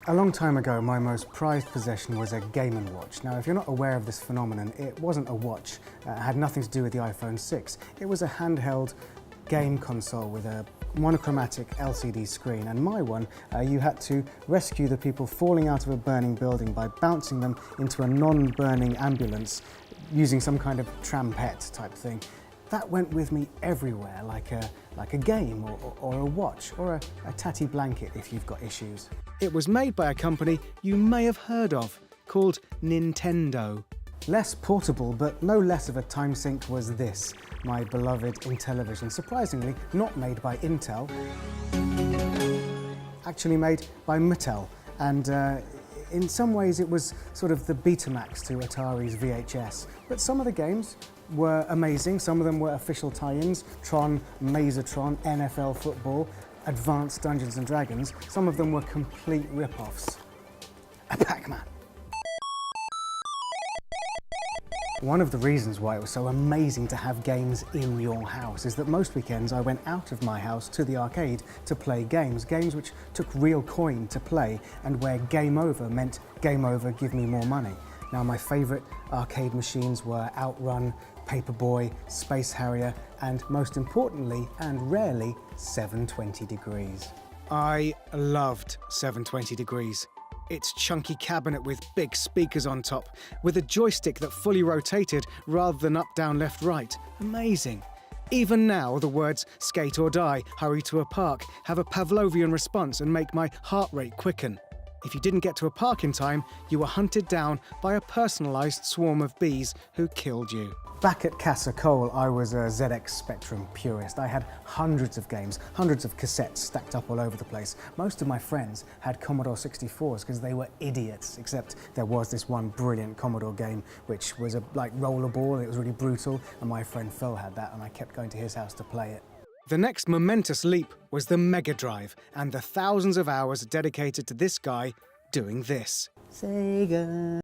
A long time ago, my most prized possession was a Game & Watch. Now, if you're not aware of this phenomenon, it wasn't a watch. It had nothing to do with the iPhone 6. It was a handheld game console with a monochromatic LCD screen. And my one, you had to rescue the people falling out of a burning building by bouncing them into a non-burning ambulance using some kind of trampette type thing. That went with me everywhere, like a game or a watch or a tatty blanket if you've got issues. It was made by a company you may have heard of, called Nintendo. Less portable, but no less of a time sink was this, my beloved Intellivision. Surprisingly, not made by Intel, actually made by Mattel. And in some ways it was sort of the Betamax to Atari's VHS. But some of the games were amazing. Some of them were official tie-ins: Tron, Mazetron, NFL football, Advanced Dungeons and Dragons. Some of them were complete rip-offs. A Pac-Man. One of the reasons why it was so amazing to have games in your house is that most weekends I went out of my house to the arcade to play games which took real coin to play and where game over meant game over, give me more money. Now, my favourite arcade machines were Outrun, Paperboy, Space Harrier, and most importantly and rarely, 720 Degrees. I loved 720 Degrees. Its chunky cabinet with big speakers on top, with a joystick that fully rotated rather than up, down, left, right. Amazing. Even now, the words skate or die, hurry to a park, have a Pavlovian response and make my heart rate quicken. If you didn't get to a park in time, you were hunted down by a personalised swarm of bees who killed you. Back at Casa Cole, I was a ZX Spectrum purist. I had hundreds of games, hundreds of cassettes stacked up all over the place. Most of my friends had Commodore 64s because they were idiots, except there was this one brilliant Commodore game which was like rollerball. It was really brutal, and my friend Phil had that, and I kept going to his house to play it. The next momentous leap was the Mega Drive and the thousands of hours dedicated to this guy doing this. Sega.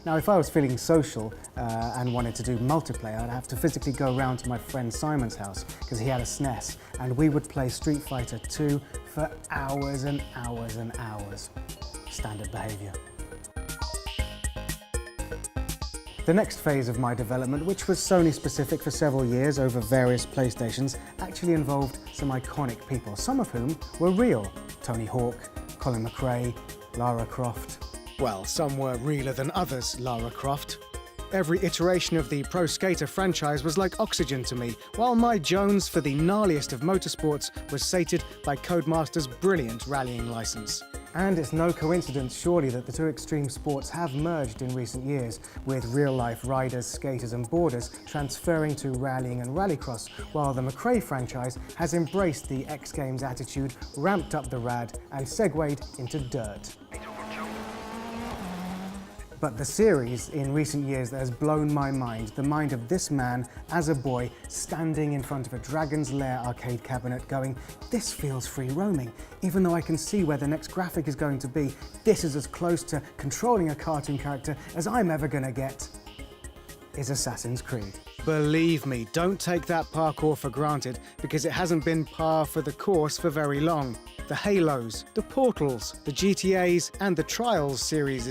Now, if I was feeling social and wanted to do multiplayer, I'd have to physically go round to my friend Simon's house because he had a SNES, and we would play Street Fighter 2 for hours and hours and hours. Standard behaviour. The next phase of my development, which was Sony-specific for several years over various PlayStations, actually involved some iconic people, some of whom were real. Tony Hawk, Colin McRae, Lara Croft. Well, some were realer than others, Lara Croft. Every iteration of the Pro Skater franchise was like oxygen to me, while my Jones for the gnarliest of motorsports was sated by Codemaster's brilliant rallying license. And it's no coincidence, surely, that the two extreme sports have merged in recent years, with real-life riders, skaters and boarders transferring to rallying and rallycross, while the McRae franchise has embraced the X Games attitude, ramped up the rad and segued into dirt. But the series in recent years that has blown my mind, the mind of this man as a boy standing in front of a Dragon's Lair arcade cabinet going, this feels free roaming. Even though I can see where the next graphic is going to be, this is as close to controlling a cartoon character as I'm ever gonna get, is Assassin's Creed. Believe me, don't take that parkour for granted, because it hasn't been par for the course for very long. The Halos, the Portals, the GTAs and the Trials series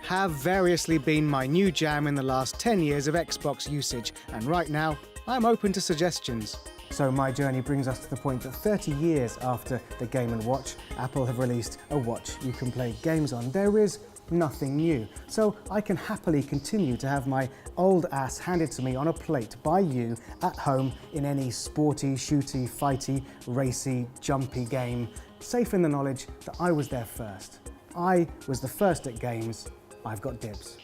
have variously been my new jam in the last 10 years of Xbox usage, and right now I'm open to suggestions. So my journey brings us to the point that 30 years after the Game & Watch, Apple have released a watch you can play games on. There is nothing new, so I can happily continue to have my old ass handed to me on a plate by you at home in any sporty, shooty, fighty, racy, jumpy game, safe in the knowledge that I was there first. I was the first at games. I've got dibs.